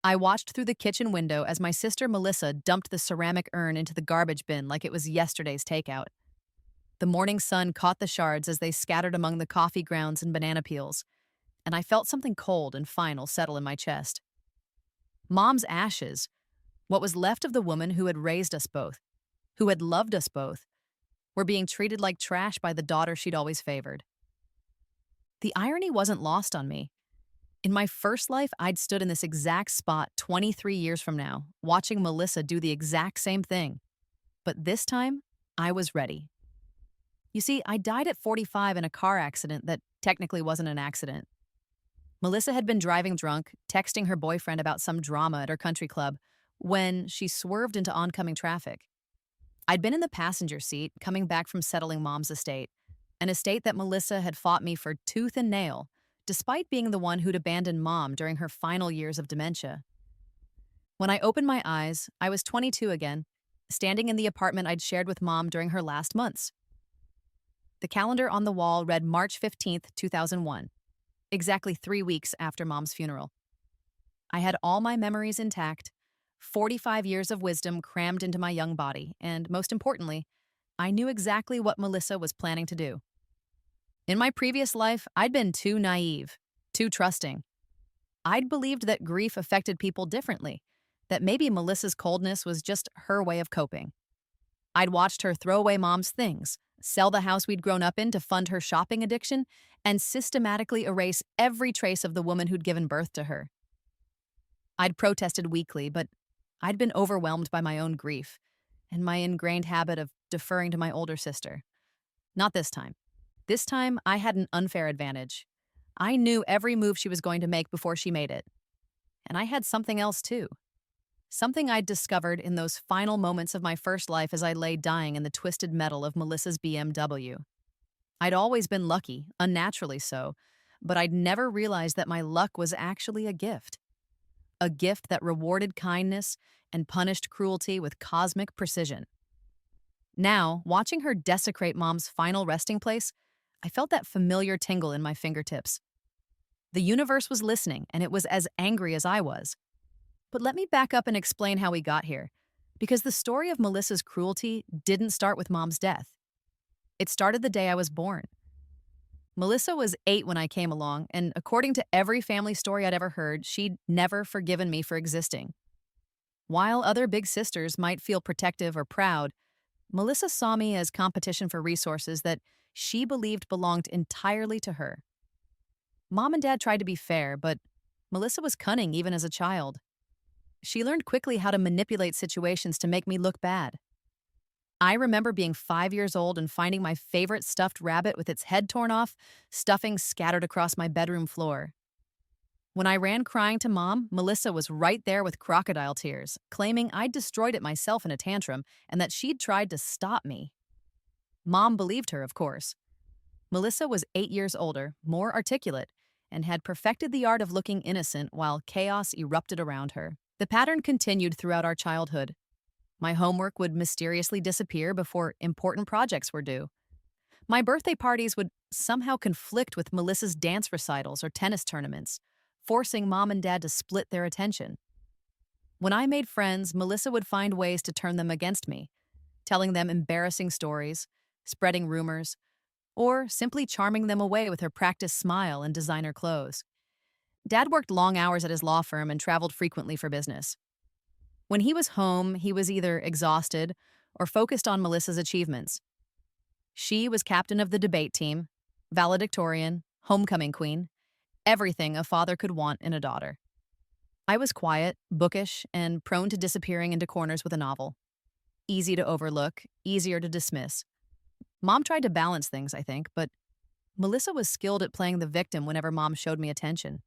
I watched through the kitchen window as my sister Melissa dumped the ceramic urn into the garbage bin like it was yesterday's takeout. The morning sun caught the shards as they scattered among the coffee grounds and banana peels, and I felt something cold and final settle in my chest. Mom's ashes, what was left of the woman who had raised us both, who had loved us both, were being treated like trash by the daughter she'd always favored. The irony wasn't lost on me. In my first life, I'd stood in this exact spot 23 years from now, watching Melissa do the exact same thing. But this time, I was ready. You see, I died at 45 in a car accident that technically wasn't an accident. Melissa had been driving drunk, texting her boyfriend about some drama at her country club, when she swerved into oncoming traffic. I'd been in the passenger seat, coming back from settling Mom's estate, an estate that Melissa had fought me for tooth and nail, despite being the one who'd abandoned Mom during her final years of dementia. When I opened my eyes, I was 22 again, standing in the apartment I'd shared with Mom during her last months. The calendar on the wall read March 15th, 2001, exactly 3 weeks after Mom's funeral. I had all my memories intact, 45 years of wisdom crammed into my young body, and most importantly, I knew exactly what Melissa was planning to do. In my previous life, I'd been too naive, too trusting. I'd believed that grief affected people differently, that maybe Melissa's coldness was just her way of coping. I'd watched her throw away Mom's things, sell the house we'd grown up in to fund her shopping addiction, and systematically erase every trace of the woman who'd given birth to her. I'd protested weakly, but I'd been overwhelmed by my own grief and my ingrained habit of deferring to my older sister. Not this time. This time, I had an unfair advantage. I knew every move she was going to make before she made it. And I had something else, too. Something I'd discovered in those final moments of my first life as I lay dying in the twisted metal of Melissa's BMW. I'd always been lucky, unnaturally so, but I'd never realized that my luck was actually a gift. A gift that rewarded kindness and punished cruelty with cosmic precision. Now, watching her desecrate Mom's final resting place, I felt that familiar tingle in my fingertips. The universe was listening, and it was as angry as I was. But let me back up and explain how we got here, because the story of Melissa's cruelty didn't start with Mom's death. It started the day I was born. Melissa was 8 when I came along, and according to every family story I'd ever heard, she'd never forgiven me for existing. While other big sisters might feel protective or proud, Melissa saw me as competition for resources that she believed belonged entirely to her. Mom and Dad tried to be fair, but Melissa was cunning even as a child. She learned quickly how to manipulate situations to make me look bad. I remember being 5 years old and finding my favorite stuffed rabbit with its head torn off, stuffing scattered across my bedroom floor. When I ran crying to Mom, Melissa was right there with crocodile tears, claiming I'd destroyed it myself in a tantrum and that she'd tried to stop me. Mom believed her, of course. Melissa was 8 years older, more articulate, and had perfected the art of looking innocent while chaos erupted around her. The pattern continued throughout our childhood. My homework would mysteriously disappear before important projects were due. My birthday parties would somehow conflict with Melissa's dance recitals or tennis tournaments, forcing Mom and Dad to split their attention. When I made friends, Melissa would find ways to turn them against me, telling them embarrassing stories, spreading rumors, or simply charming them away with her practiced smile and designer clothes. Dad worked long hours at his law firm and traveled frequently for business. When he was home, he was either exhausted or focused on Melissa's achievements. She was captain of the debate team, valedictorian, homecoming queen, everything a father could want in a daughter. I was quiet, bookish, and prone to disappearing into corners with a novel. Easy to overlook, easier to dismiss. Mom tried to balance things, I think, but Melissa was skilled at playing the victim whenever Mom showed me attention.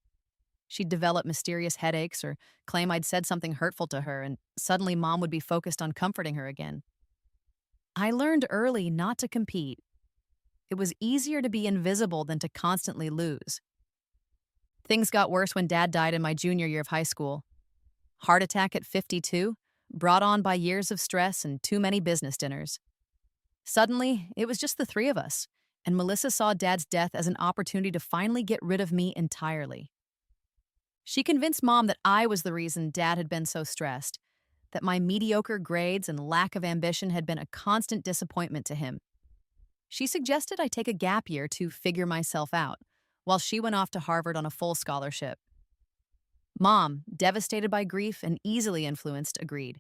She'd develop mysterious headaches or claim I'd said something hurtful to her, and suddenly Mom would be focused on comforting her again. I learned early not to compete. It was easier to be invisible than to constantly lose. Things got worse when Dad died in my junior year of high school. Heart attack at 52, brought on by years of stress and too many business dinners. Suddenly, it was just the three of us, and Melissa saw Dad's death as an opportunity to finally get rid of me entirely. She convinced Mom that I was the reason Dad had been so stressed, that my mediocre grades and lack of ambition had been a constant disappointment to him. She suggested I take a gap year to figure myself out, while she went off to Harvard on a full scholarship. Mom, devastated by grief and easily influenced, agreed.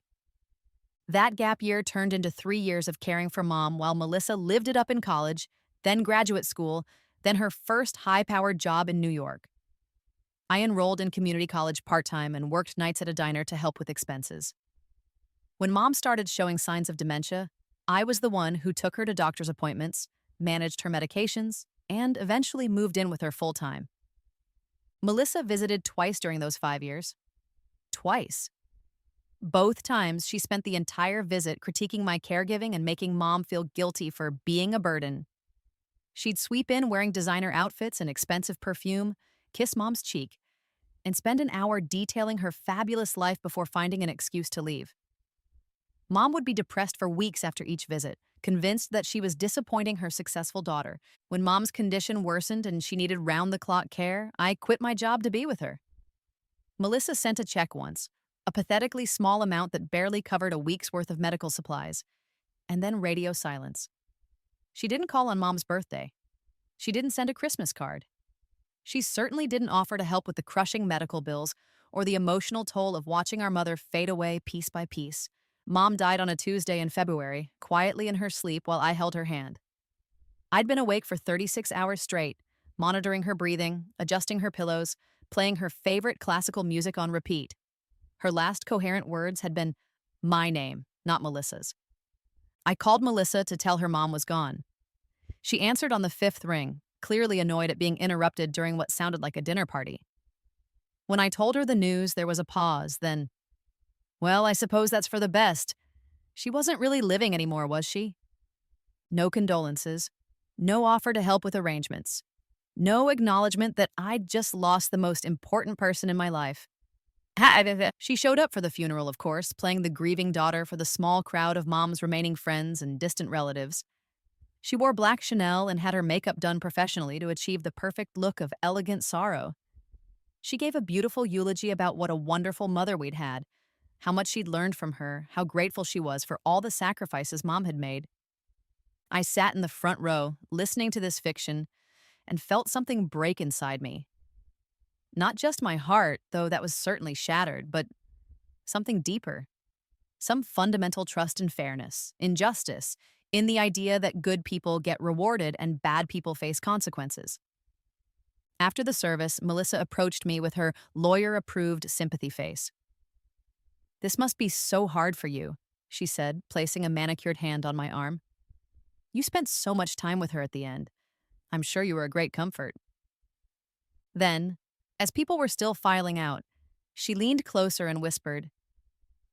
That gap year turned into 3 years of caring for Mom while Melissa lived it up in college, then graduate school, then her first high-powered job in New York. I enrolled in community college part-time and worked nights at a diner to help with expenses. When Mom started showing signs of dementia, I was the one who took her to doctor's appointments, managed her medications, and eventually moved in with her full-time. Melissa visited twice during those 5 years. Twice. Both times, she spent the entire visit critiquing my caregiving and making Mom feel guilty for being a burden. She'd sweep in wearing designer outfits and expensive perfume, kiss Mom's cheek, and spend an hour detailing her fabulous life before finding an excuse to leave. Mom would be depressed for weeks after each visit, convinced that she was disappointing her successful daughter. When Mom's condition worsened and she needed round-the-clock care, I quit my job to be with her. Melissa sent a check once, a pathetically small amount that barely covered a week's worth of medical supplies, and then radio silence. She didn't call on Mom's birthday. She didn't send a Christmas card. She certainly didn't offer to help with the crushing medical bills or the emotional toll of watching our mother fade away piece by piece. Mom died on a Tuesday in February, quietly in her sleep while I held her hand. I'd been awake for 36 hours straight, monitoring her breathing, adjusting her pillows, playing her favorite classical music on repeat. Her last coherent words had been my name, not Melissa's. I called Melissa to tell her Mom was gone. She answered on the fifth ring, clearly annoyed at being interrupted during what sounded like a dinner party. When I told her the news, there was a pause, then, well, I suppose that's for the best. She wasn't really living anymore, was she? No condolences, no offer to help with arrangements, no acknowledgement that I'd just lost the most important person in my life. She showed up for the funeral, of course, playing the grieving daughter for the small crowd of Mom's remaining friends and distant relatives. She wore black Chanel and had her makeup done professionally to achieve the perfect look of elegant sorrow. She gave a beautiful eulogy about what a wonderful mother we'd had, how much she'd learned from her, how grateful she was for all the sacrifices Mom had made. I sat in the front row, listening to this fiction, and felt something break inside me. Not just my heart, though that was certainly shattered, but something deeper. Some fundamental trust in fairness, in justice, in the idea that good people get rewarded and bad people face consequences. After the service, Melissa approached me with her lawyer-approved sympathy face. "This must be so hard for you," she said, placing a manicured hand on my arm. "You spent so much time with her at the end. I'm sure you were a great comfort." Then, as people were still filing out, she leaned closer and whispered,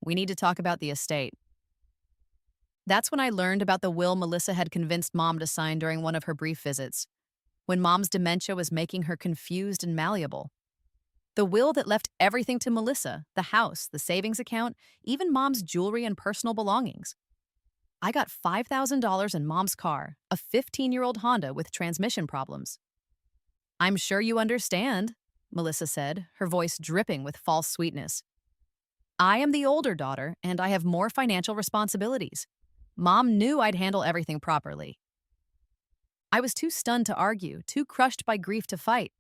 "We need to talk about the estate." That's when I learned about the will Melissa had convinced Mom to sign during one of her brief visits, when Mom's dementia was making her confused and malleable. The will that left everything to Melissa, the house, the savings account, even Mom's jewelry and personal belongings. I got $5,000 in Mom's car, a 15-year-old Honda with transmission problems. "I'm sure you understand," Melissa said, her voice dripping with false sweetness. "I am the older daughter, and I have more financial responsibilities. Mom knew I'd handle everything properly." I was too stunned to argue, too crushed by grief to fight.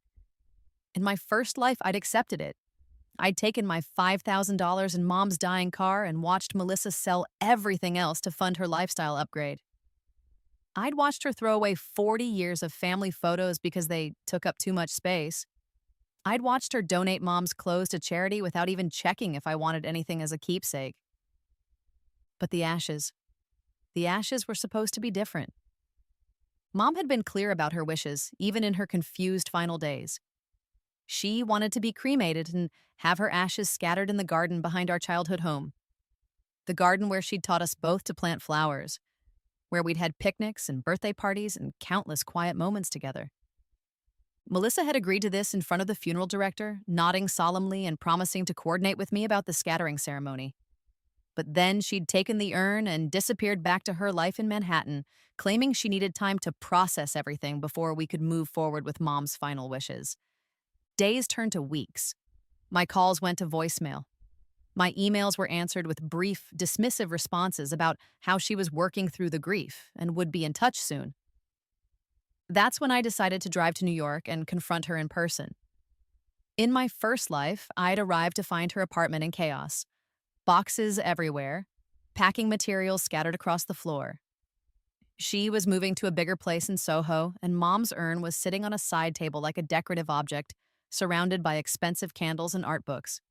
In my first life, I'd accepted it. I'd taken my $5,000 in Mom's dying car and watched Melissa sell everything else to fund her lifestyle upgrade. I'd watched her throw away 40 years of family photos because they took up too much space. I'd watched her donate Mom's clothes to charity without even checking if I wanted anything as a keepsake. But the ashes were supposed to be different. Mom had been clear about her wishes, even in her confused final days. She wanted to be cremated and have her ashes scattered in the garden behind our childhood home. The garden where she'd taught us both to plant flowers, where we'd had picnics and birthday parties and countless quiet moments together. Melissa had agreed to this in front of the funeral director, nodding solemnly and promising to coordinate with me about the scattering ceremony. But then she'd taken the urn and disappeared back to her life in Manhattan, claiming she needed time to process everything before we could move forward with Mom's final wishes. Days turned to weeks. My calls went to voicemail. My emails were answered with brief, dismissive responses about how she was working through the grief and would be in touch soon. That's when I decided to drive to New York and confront her in person. In my first life, I'd arrived to find her apartment in chaos, boxes everywhere, packing materials scattered across the floor. She was moving to a bigger place in Soho, and Mom's urn was sitting on a side table like a decorative object, surrounded by expensive candles and art books.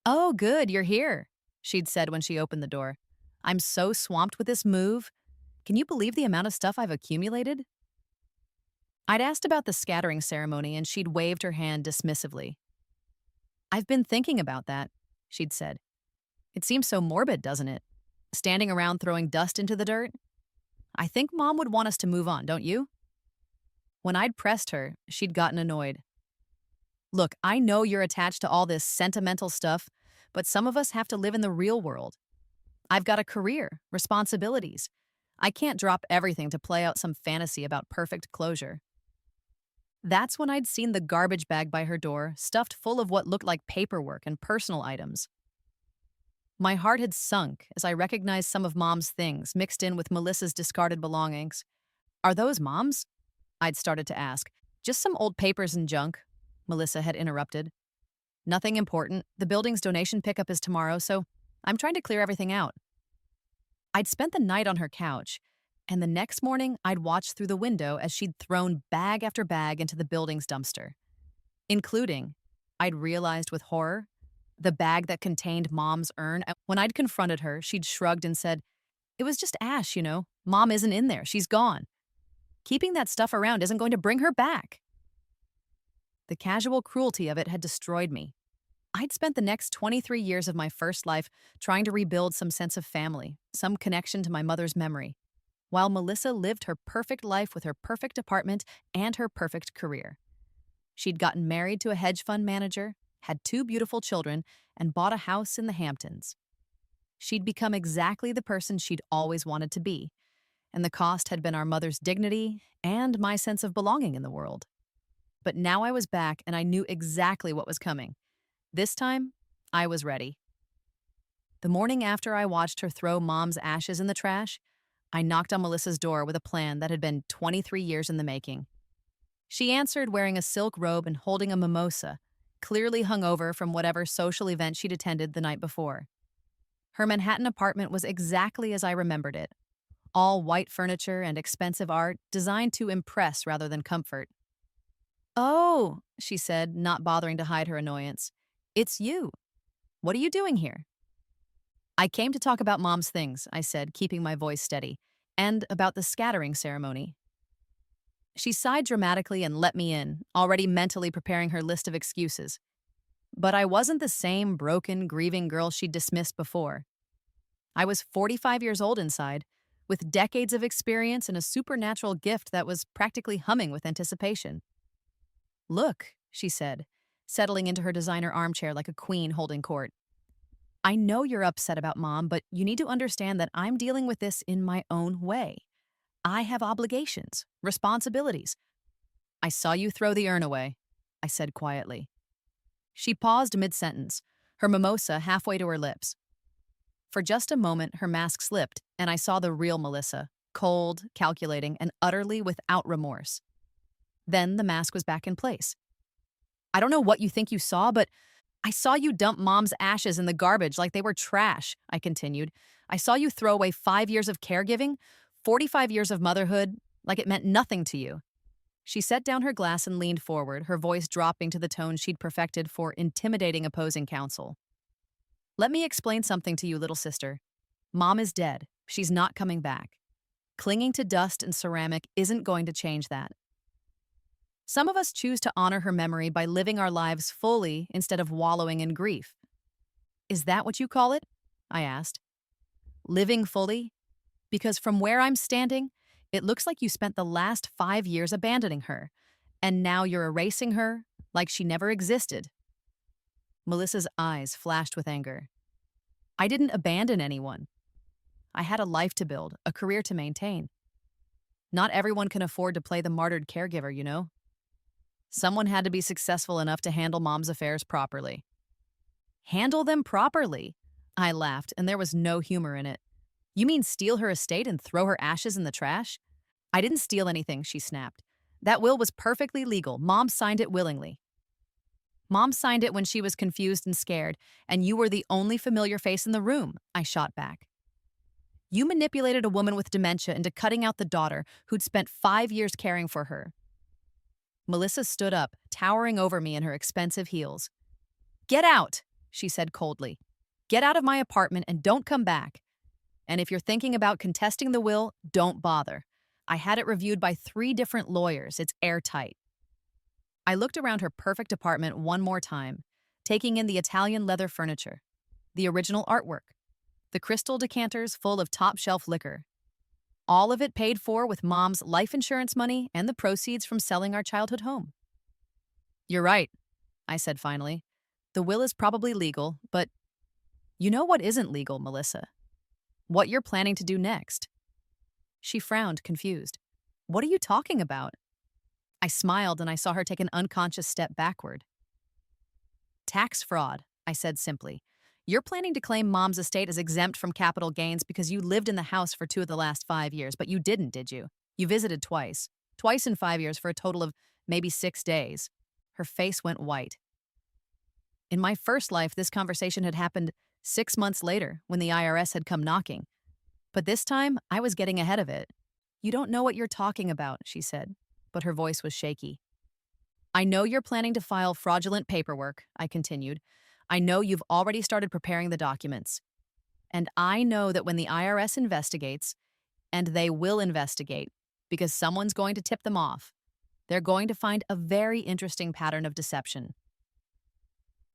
"Oh, good, you're here," she'd said when she opened the door. "I'm so swamped with this move. Can you believe the amount of stuff I've accumulated?" I'd asked about the scattering ceremony, and she'd waved her hand dismissively. "I've been thinking about that," she'd said. "It seems so morbid, doesn't it? Standing around throwing dust into the dirt? I think Mom would want us to move on, don't you?" When I'd pressed her, she'd gotten annoyed. "Look, I know you're attached to all this sentimental stuff, but some of us have to live in the real world. I've got a career, responsibilities. I can't drop everything to play out some fantasy about perfect closure." That's when I'd seen the garbage bag by her door, stuffed full of what looked like paperwork and personal items. My heart had sunk as I recognized some of Mom's things mixed in with Melissa's discarded belongings. "Are those Mom's?" I'd started to ask. "Just some old papers and junk," Melissa had interrupted. "Nothing important. The building's donation pickup is tomorrow, so I'm trying to clear everything out." I'd spent the night on her couch, and the next morning I'd watched through the window as she'd thrown bag after bag into the building's dumpster, including, I'd realized with horror, the bag that contained Mom's urn. When I'd confronted her, she'd shrugged and said, "It was just ash, you know. Mom isn't in there. She's gone. Keeping that stuff around isn't going to bring her back." The casual cruelty of it had destroyed me. I'd spent the next 23 years of my first life trying to rebuild some sense of family, some connection to my mother's memory, while Melissa lived her perfect life with her perfect apartment and her perfect career. She'd gotten married to a hedge fund manager, had 2 beautiful children, and bought a house in the Hamptons. She'd become exactly the person she'd always wanted to be, and the cost had been our mother's dignity and my sense of belonging in the world. But now I was back and I knew exactly what was coming. This time, I was ready. The morning after I watched her throw Mom's ashes in the trash, I knocked on Melissa's door with a plan that had been 23 years in the making. She answered wearing a silk robe and holding a mimosa, clearly hungover from whatever social event she'd attended the night before. Her Manhattan apartment was exactly as I remembered it, all white furniture and expensive art designed to impress rather than comfort. "Oh," she said, not bothering to hide her annoyance. "It's you. What are you doing here?" "I came to talk about Mom's things," I said, keeping my voice steady, "and about the scattering ceremony." She sighed dramatically and let me in, already mentally preparing her list of excuses. But I wasn't the same broken, grieving girl she'd dismissed before. I was 45 years old inside, with decades of experience and a supernatural gift that was practically humming with anticipation. "Look," she said, settling into her designer armchair like a queen holding court. "I know you're upset about Mom, but you need to understand that I'm dealing with this in my own way. I have obligations, responsibilities." "I saw you throw the urn away," I said quietly. She paused mid-sentence, her mimosa halfway to her lips. For just a moment, her mask slipped, and I saw the real Melissa, cold, calculating, and utterly without remorse. Then the mask was back in place. "I don't know what you think you saw, but I saw you dump Mom's ashes in the garbage like they were trash," I continued. "I saw you throw away 5 years of caregiving, 45 years of motherhood, like it meant nothing to you." She set down her glass and leaned forward, her voice dropping to the tone she'd perfected for intimidating opposing counsel. "Let me explain something to you, little sister. Mom is dead. She's not coming back. Clinging to dust and ceramic isn't going to change that. Some of us choose to honor her memory by living our lives fully instead of wallowing in grief." "Is that what you call it?" I asked. "Living fully? Because from where I'm standing, it looks like you spent the last 5 years abandoning her, and now you're erasing her like she never existed." Melissa's eyes flashed with anger. "I didn't abandon anyone. I had a life to build, a career to maintain. Not everyone can afford to play the martyred caregiver, you know." Someone had to be successful enough to handle Mom's affairs properly. Handle them properly? I laughed, and there was no humor in it. You mean steal her estate and throw her ashes in the trash? I didn't steal anything, she snapped. That will was perfectly legal. Mom signed it willingly. Mom signed it when she was confused and scared, and you were the only familiar face in the room, I shot back. You manipulated a woman with dementia into cutting out the daughter who'd spent 5 years caring for her. Melissa stood up, towering over me in her expensive heels. Get out, she said coldly. Get out of my apartment and don't come back. And if you're thinking about contesting the will, don't bother. I had it reviewed by 3 different lawyers. It's airtight. I looked around her perfect apartment one more time, taking in the Italian leather furniture, the original artwork, the crystal decanters full of top-shelf liquor. All of it paid for with Mom's life insurance money and the proceeds from selling our childhood home. You're right, I said finally. The will is probably legal, but you know what isn't legal, Melissa? What you're planning to do next. She frowned, confused. What are you talking about? I smiled and I saw her take an unconscious step backward. Tax fraud, I said simply. You're planning to claim Mom's estate as exempt from capital gains because you lived in the house for 2 of the last 5 years, but you didn't, did you? You visited twice. Twice in 5 years for a total of maybe 6 days. Her face went white. In my first life, this conversation had happened 6 months later when the IRS had come knocking. But this time, I was getting ahead of it. You don't know what you're talking about, she said, but her voice was shaky. I know you're planning to file fraudulent paperwork, I continued. I know you've already started preparing the documents. And I know that when the IRS investigates, and they will investigate, because someone's going to tip them off, they're going to find a very interesting pattern of deception.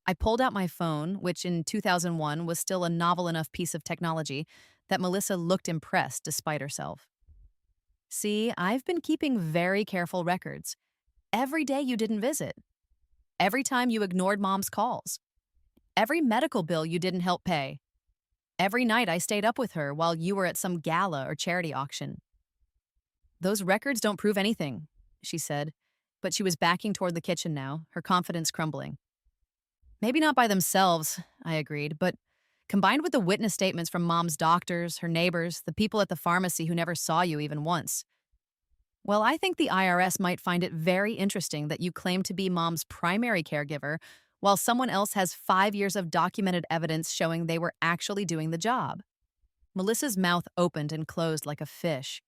I pulled out my phone, which in 2001 was still a novel enough piece of technology that Melissa looked impressed despite herself. See, I've been keeping very careful records. Every day you didn't visit. Every time you ignored Mom's calls. Every medical bill you didn't help pay. Every night I stayed up with her while you were at some gala or charity auction. Those records don't prove anything, she said, but she was backing toward the kitchen now, her confidence crumbling. Maybe not by themselves, I agreed, but combined with the witness statements from Mom's doctors, her neighbors, the people at the pharmacy who never saw you even once. Well, I think the IRS might find it very interesting that you claim to be Mom's primary caregiver while someone else has 5 years of documented evidence showing they were actually doing the job. Melissa's mouth opened and closed like a fish.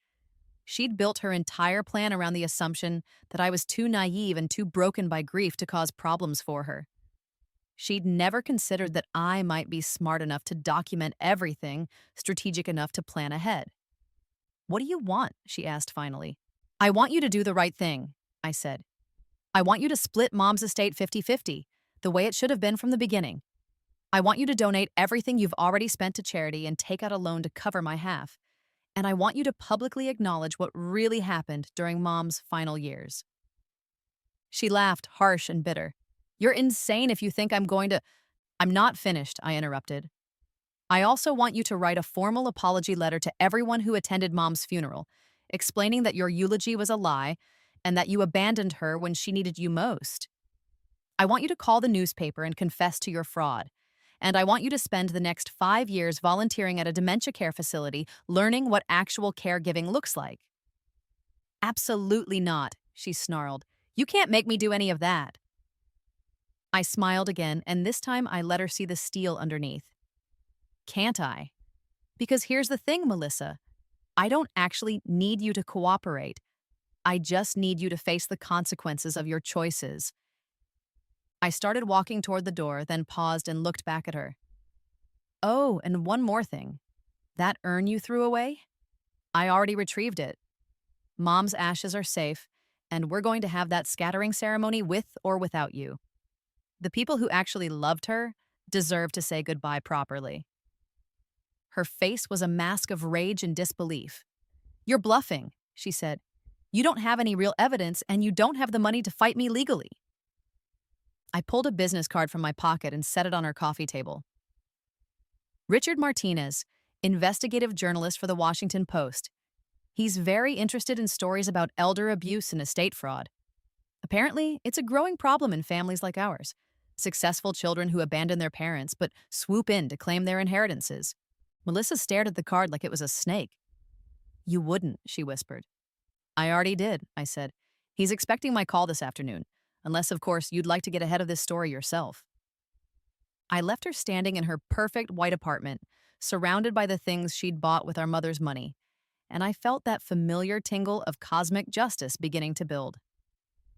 She'd built her entire plan around the assumption that I was too naive and too broken by grief to cause problems for her. She'd never considered that I might be smart enough to document everything, strategic enough to plan ahead. What do you want? She asked finally. I want you to do the right thing, I said. I want you to split Mom's estate 50-50, the way it should have been from the beginning. I want you to donate everything you've already spent to charity and take out a loan to cover my half. And I want you to publicly acknowledge what really happened during Mom's final years. She laughed, harsh and bitter. You're insane if you think I'm not finished, I interrupted. I also want you to write a formal apology letter to everyone who attended Mom's funeral, explaining that your eulogy was a lie and that you abandoned her when she needed you most. I want you to call the newspaper and confess to your fraud. And I want you to spend the next 5 years volunteering at a dementia care facility, learning what actual caregiving looks like. Absolutely not, she snarled. You can't make me do any of that. I smiled again, and this time I let her see the steel underneath. Can't I? Because here's the thing, Melissa. I don't actually need you to cooperate. I just need you to face the consequences of your choices. I started walking toward the door, then paused and looked back at her. Oh, and one more thing. That urn you threw away? I already retrieved it. Mom's ashes are safe, and we're going to have that scattering ceremony with or without you. The people who actually loved her deserve to say goodbye properly. Her face was a mask of rage and disbelief. You're bluffing, she said. You don't have any real evidence, and you don't have the money to fight me legally. I pulled a business card from my pocket and set it on her coffee table. Richard Martinez, investigative journalist for the Washington Post. He's very interested in stories about elder abuse and estate fraud. Apparently, it's a growing problem in families like ours. Successful children who abandon their parents but swoop in to claim their inheritances. Melissa stared at the card like it was a snake. You wouldn't, she whispered. I already did, I said. He's expecting my call this afternoon, unless, of course, you'd like to get ahead of this story yourself. I left her standing in her perfect white apartment, surrounded by the things she'd bought with our mother's money, and I felt that familiar tingle of cosmic justice beginning to build.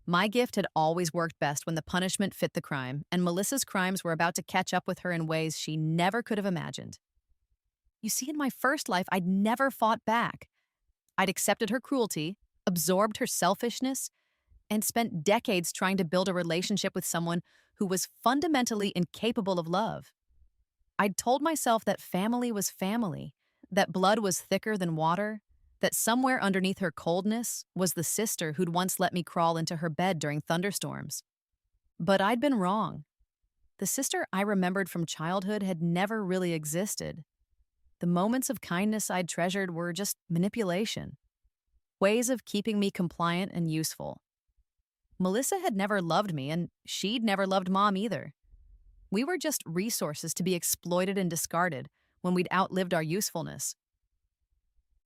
My gift had always worked best when the punishment fit the crime, and Melissa's crimes were about to catch up with her in ways she never could have imagined. You see, in my first life, I'd never fought back. I'd accepted her cruelty, absorbed her selfishness, and spent decades trying to build a relationship with someone who was fundamentally incapable of love. I'd told myself that family was family, that blood was thicker than water, that somewhere underneath her coldness was the sister who'd once let me crawl into her bed during thunderstorms. But I'd been wrong. The sister I remembered from childhood had never really existed. The moments of kindness I'd treasured were just manipulation, ways of keeping me compliant and useful. Melissa had never loved me, and she'd never loved Mom either. We were just resources to be exploited and discarded when we'd outlived our usefulness.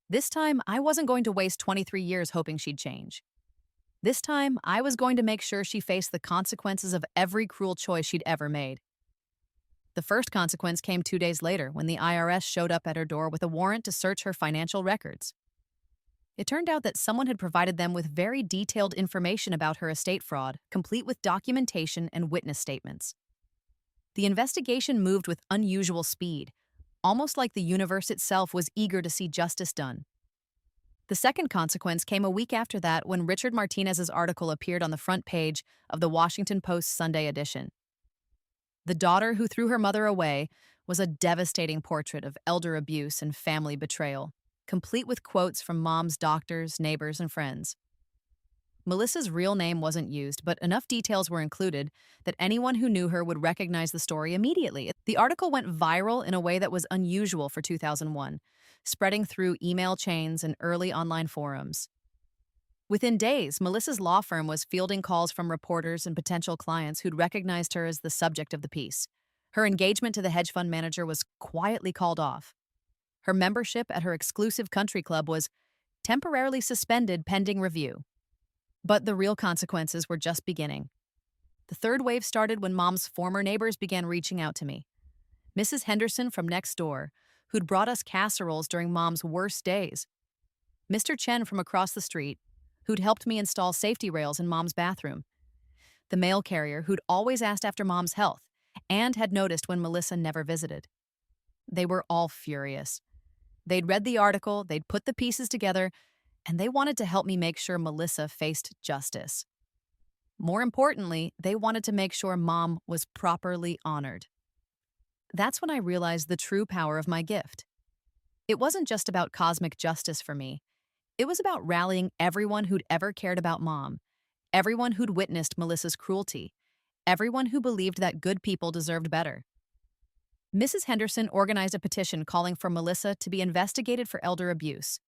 This time, I wasn't going to waste 23 years hoping she'd change. This time, I was going to make sure she faced the consequences of every cruel choice she'd ever made. The first consequence came 2 days later when the IRS showed up at her door with a warrant to search her financial records. It turned out that someone had provided them with very detailed information about her estate fraud, complete with documentation and witness statements. The investigation moved with unusual speed, almost like the universe itself was eager to see justice done. The second consequence came a week after that when Richard Martinez's article appeared on the front page of the Washington Post's Sunday edition. The daughter who threw her mother away was a devastating portrait of elder abuse and family betrayal, complete with quotes from Mom's doctors, neighbors, and friends. Melissa's real name wasn't used, but enough details were included that anyone who knew her would recognize the story immediately. The article went viral in a way that was unusual for 2001, spreading through email chains and early online forums. Within days, Melissa's law firm was fielding calls from reporters and potential clients who'd recognized her as the subject of the piece. Her engagement to the hedge fund manager was quietly called off. Her membership at her exclusive country club was temporarily suspended pending review. But the real consequences were just beginning. The third wave started when Mom's former neighbors began reaching out to me. Mrs. Henderson from next door, who'd brought us casseroles during Mom's worst days. Mr. Chen from across the street, who'd helped me install safety rails in Mom's bathroom. The mail carrier who'd always asked after Mom's health and had noticed when Melissa never visited. They were all furious. They'd read the article, they'd put the pieces together, and they wanted to help me make sure Melissa faced justice. More importantly, they wanted to make sure Mom was properly honored. That's when I realized the true power of my gift. It wasn't just about cosmic justice for me. It was about rallying everyone who'd ever cared about Mom, everyone who'd witnessed Melissa's cruelty, everyone who believed that good people deserved better. Mrs. Henderson organized a petition calling for Melissa to be investigated for elder abuse.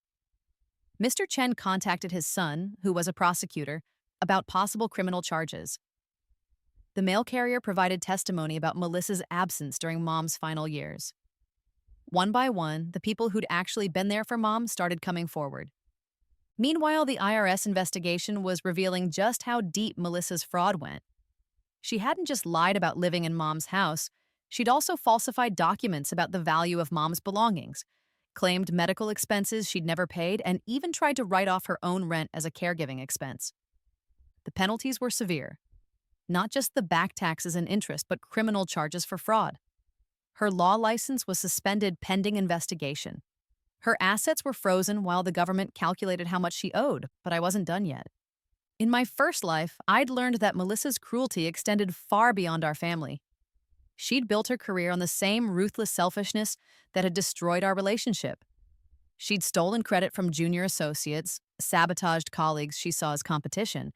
Mr. Chen contacted his son, who was a prosecutor, about possible criminal charges. The mail carrier provided testimony about Melissa's absence during Mom's final years. One by one, the people who'd actually been there for Mom started coming forward. Meanwhile, the IRS investigation was revealing just how deep Melissa's fraud went. She hadn't just lied about living in Mom's house, she'd also falsified documents about the value of Mom's belongings, claimed medical expenses she'd never paid, and even tried to write off her own rent as a caregiving expense. The penalties were severe. Not just the back taxes and interest, but criminal charges for fraud. Her law license was suspended pending investigation. Her assets were frozen while the government calculated how much she owed, but I wasn't done yet. In my first life, I'd learned that Melissa's cruelty extended far beyond our family. She'd built her career on the same ruthless selfishness that had destroyed our relationship. She'd stolen credit from junior associates, sabotaged colleagues she saw as competition,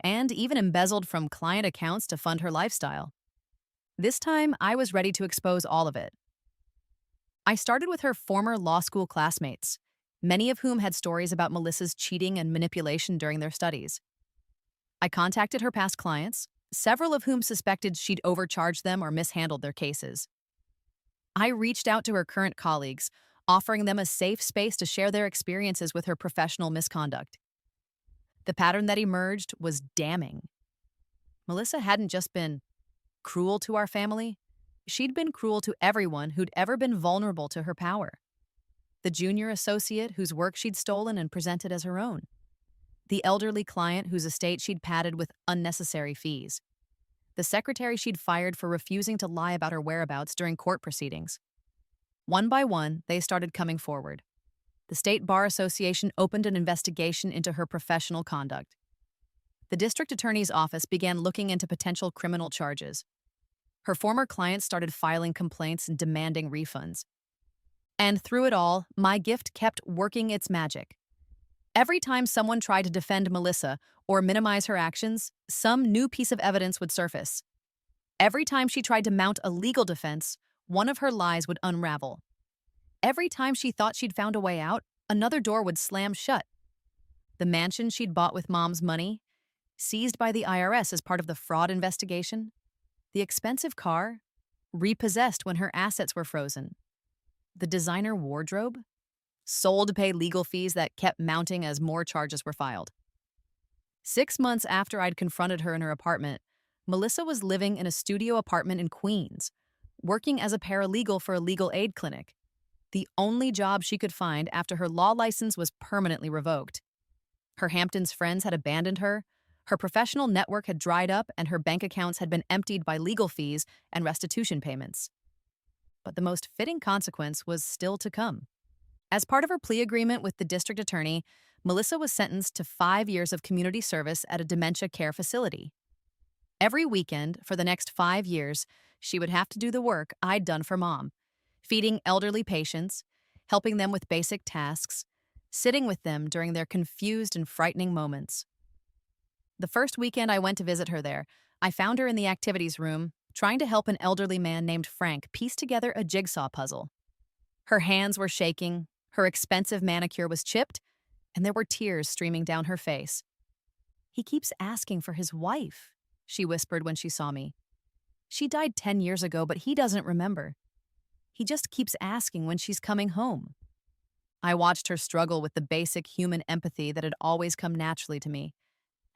and even embezzled from client accounts to fund her lifestyle. This time, I was ready to expose all of it. I started with her former law school classmates, many of whom had stories about Melissa's cheating and manipulation during their studies. I contacted her past clients, several of whom suspected she'd overcharged them or mishandled their cases. I reached out to her current colleagues, offering them a safe space to share their experiences with her professional misconduct. The pattern that emerged was damning. Melissa hadn't just been cruel to our family, she'd been cruel to everyone who'd ever been vulnerable to her power. The junior associate whose work she'd stolen and presented as her own. The elderly client whose estate she'd padded with unnecessary fees. The secretary she'd fired for refusing to lie about her whereabouts during court proceedings. One by one, they started coming forward. The State Bar Association opened an investigation into her professional conduct. The district attorney's office began looking into potential criminal charges. Her former clients started filing complaints and demanding refunds. And through it all, my gift kept working its magic. Every time someone tried to defend Melissa or minimize her actions, some new piece of evidence would surface. Every time she tried to mount a legal defense, one of her lies would unravel. Every time she thought she'd found a way out, another door would slam shut. The mansion she'd bought with Mom's money, seized by the IRS as part of the fraud investigation. The expensive car, repossessed when her assets were frozen. The designer wardrobe, sold to pay legal fees that kept mounting as more charges were filed. 6 months after I'd confronted her in her apartment, Melissa was living in a studio apartment in Queens, working as a paralegal for a legal aid clinic, the only job she could find after her law license was permanently revoked. Her Hamptons friends had abandoned her, her professional network had dried up, and her bank accounts had been emptied by legal fees and restitution payments. But the most fitting consequence was still to come. As part of her plea agreement with the district attorney, Melissa was sentenced to 5 years of community service at a dementia care facility. Every weekend, for the next 5 years, she would have to do the work I'd done for Mom, feeding elderly patients, helping them with basic tasks, sitting with them during their confused and frightening moments. The first weekend I went to visit her there, I found her in the activities room, trying to help an elderly man named Frank piece together a jigsaw puzzle. Her hands were shaking, her expensive manicure was chipped, and there were tears streaming down her face. "He keeps asking for his wife," she whispered when she saw me. "She died 10 years ago, but he doesn't remember. He just keeps asking when she's coming home." I watched her struggle with the basic human empathy that had always come naturally to me,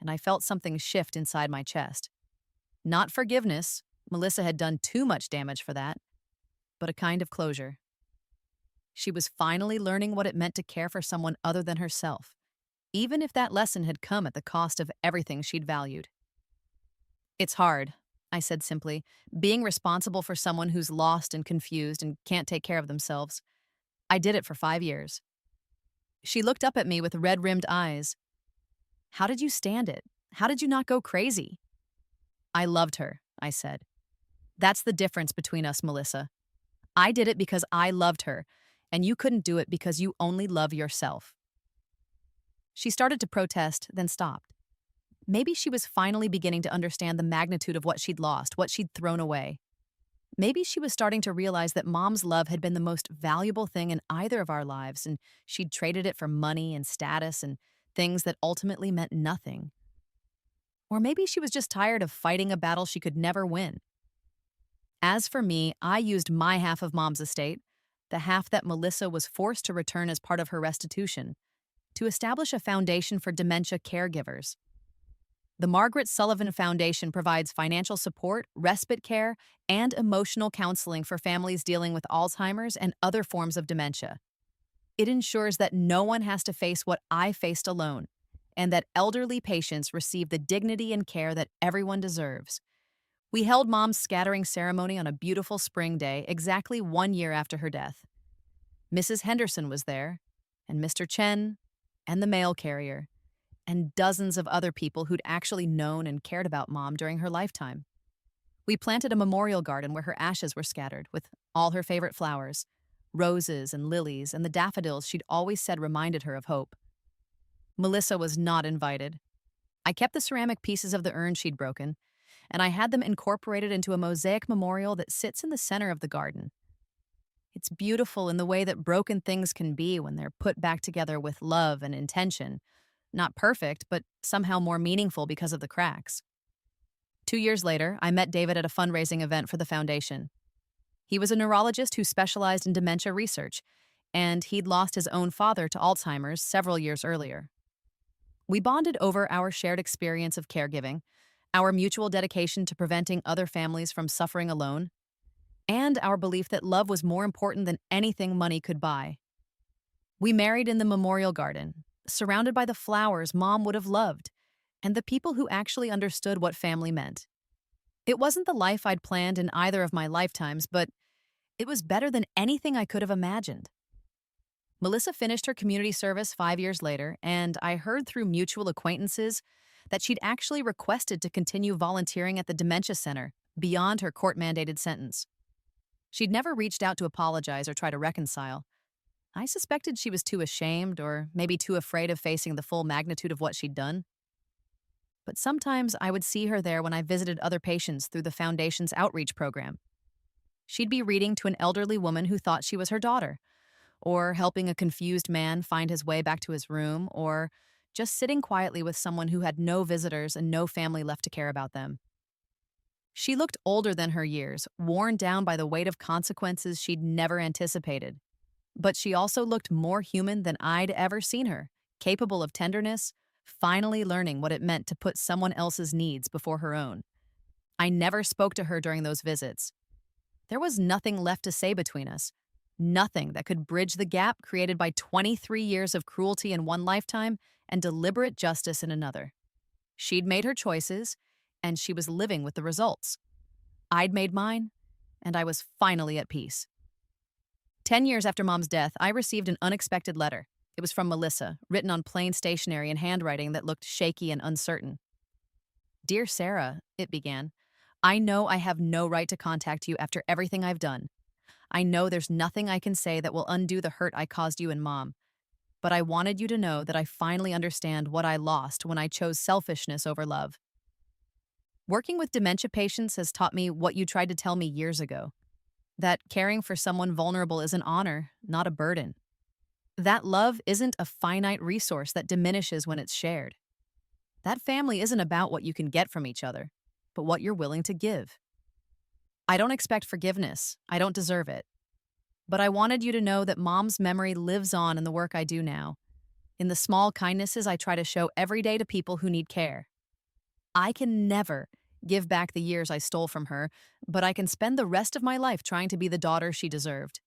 and I felt something shift inside my chest. Not forgiveness, Melissa had done too much damage for that, but a kind of closure. She was finally learning what it meant to care for someone other than herself, even if that lesson had come at the cost of everything she'd valued. "It's hard," I said simply, "being responsible for someone who's lost and confused and can't take care of themselves. I did it for 5 years." She looked up at me with red-rimmed eyes. "How did you stand it? How did you not go crazy?" "I loved her," I said. "That's the difference between us, Melissa. I did it because I loved her, and you couldn't do it because you only love yourself." She started to protest, then stopped. Maybe she was finally beginning to understand the magnitude of what she'd lost, what she'd thrown away. Maybe she was starting to realize that Mom's love had been the most valuable thing in either of our lives, and she'd traded it for money and status and things that ultimately meant nothing. Or maybe she was just tired of fighting a battle she could never win. As for me, I used my half of Mom's estate, the half that Melissa was forced to return as part of her restitution, to establish a foundation for dementia caregivers. The Margaret Sullivan Foundation provides financial support, respite care, and emotional counseling for families dealing with Alzheimer's and other forms of dementia. It ensures that no one has to face what I faced alone, and that elderly patients receive the dignity and care that everyone deserves. We held Mom's scattering ceremony on a beautiful spring day, exactly 1 year after her death. Mrs. Henderson was there, and Mr. Chen, and the mail carrier, and dozens of other people who'd actually known and cared about Mom during her lifetime. We planted a memorial garden where her ashes were scattered, with all her favorite flowers, roses and lilies and the daffodils she'd always said reminded her of hope. Melissa was not invited. I kept the ceramic pieces of the urn she'd broken, and I had them incorporated into a mosaic memorial that sits in the center of the garden. It's beautiful in the way that broken things can be when they're put back together with love and intention, Not perfect, but somehow more meaningful because of the cracks. 2 years later, I met David at a fundraising event for the foundation. He was a neurologist who specialized in dementia research, and he'd lost his own father to Alzheimer's several years earlier. We bonded over our shared experience of caregiving, our mutual dedication to preventing other families from suffering alone, and our belief that love was more important than anything money could buy. We married in the memorial garden, surrounded by the flowers Mom would have loved, and the people who actually understood what family meant. It wasn't the life I'd planned in either of my lifetimes, but it was better than anything I could have imagined. Melissa finished her community service 5 years later, and I heard through mutual acquaintances that she'd actually requested to continue volunteering at the dementia center beyond her court-mandated sentence. She'd never reached out to apologize or try to reconcile. I suspected she was too ashamed or maybe too afraid of facing the full magnitude of what she'd done. But sometimes I would see her there when I visited other patients through the foundation's outreach program. She'd be reading to an elderly woman who thought she was her daughter, or helping a confused man find his way back to his room, or just sitting quietly with someone who had no visitors and no family left to care about them. She looked older than her years, worn down by the weight of consequences she'd never anticipated. But she also looked more human than I'd ever seen her, capable of tenderness, finally learning what it meant to put someone else's needs before her own. I never spoke to her during those visits. There was nothing left to say between us, nothing that could bridge the gap created by 23 years of cruelty in one lifetime and deliberate justice in another. She'd made her choices, and she was living with the results. I'd made mine, and I was finally at peace. 10 years after Mom's death, I received an unexpected letter. It was from Melissa, written on plain stationery and handwriting that looked shaky and uncertain. "Dear Sarah," it began, "I know I have no right to contact you after everything I've done. I know there's nothing I can say that will undo the hurt I caused you and Mom. But I wanted you to know that I finally understand what I lost when I chose selfishness over love. Working with dementia patients has taught me what you tried to tell me years ago, that caring for someone vulnerable is an honor, not a burden. That love isn't a finite resource that diminishes when it's shared. That family isn't about what you can get from each other, but what you're willing to give. I don't expect forgiveness. I don't deserve it. But I wanted you to know that Mom's memory lives on in the work I do now, in the small kindnesses I try to show every day to people who need care. I can never give back the years I stole from her, but I can spend the rest of my life trying to be the daughter she deserved.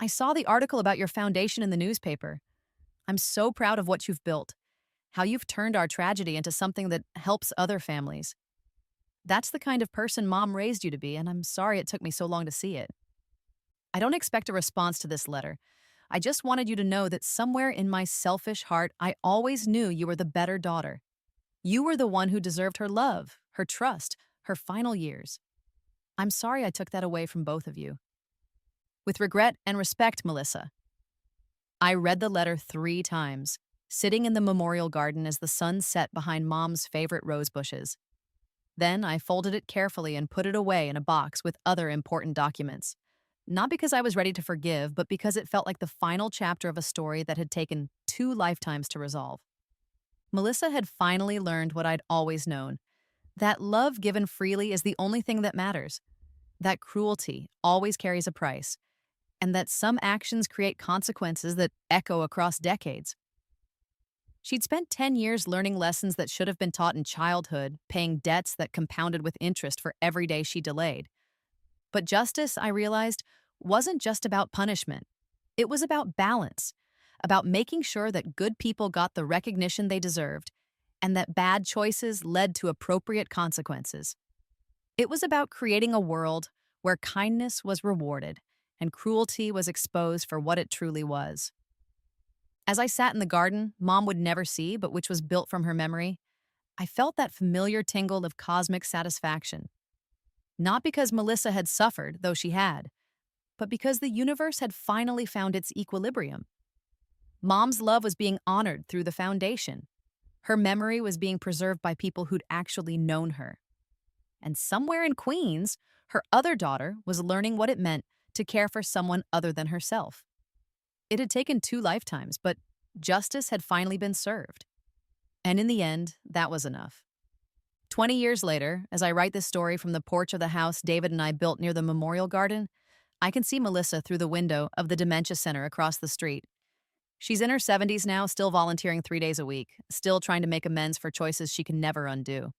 I saw the article about your foundation in the newspaper. I'm so proud of what you've built, how you've turned our tragedy into something that helps other families. That's the kind of person Mom raised you to be, and I'm sorry it took me so long to see it. I don't expect a response to this letter. I just wanted you to know that somewhere in my selfish heart, I always knew you were the better daughter. You were the one who deserved her love, her trust, her final years. I'm sorry I took that away from both of you. With regret and respect, Melissa." I read the letter 3 times, sitting in the memorial garden as the sun set behind Mom's favorite rose bushes. Then I folded it carefully and put it away in a box with other important documents. Not because I was ready to forgive, but because it felt like the final chapter of a story that had taken 2 lifetimes to resolve. Melissa had finally learned what I'd always known, that love given freely is the only thing that matters, that cruelty always carries a price, and that some actions create consequences that echo across decades. She'd spent 10 years learning lessons that should have been taught in childhood, paying debts that compounded with interest for every day she delayed. But justice, I realized, wasn't just about punishment. It was about balance, about making sure that good people got the recognition they deserved, and that bad choices led to appropriate consequences. It was about creating a world where kindness was rewarded and cruelty was exposed for what it truly was. As I sat in the garden Mom would never see, but which was built from her memory, I felt that familiar tingle of cosmic satisfaction. Not because Melissa had suffered, though she had, but because the universe had finally found its equilibrium. Mom's love was being honored through the foundation. Her memory was being preserved by people who'd actually known her. And somewhere in Queens, her other daughter was learning what it meant to care for someone other than herself. It had taken 2 lifetimes, but justice had finally been served. And in the end, that was enough. 20 years later, as I write this story from the porch of the house David and I built near the memorial garden, I can see Melissa through the window of the dementia center across the street. She's in her 70s now, still volunteering 3 days a week, still trying to make amends for choices she can never undo.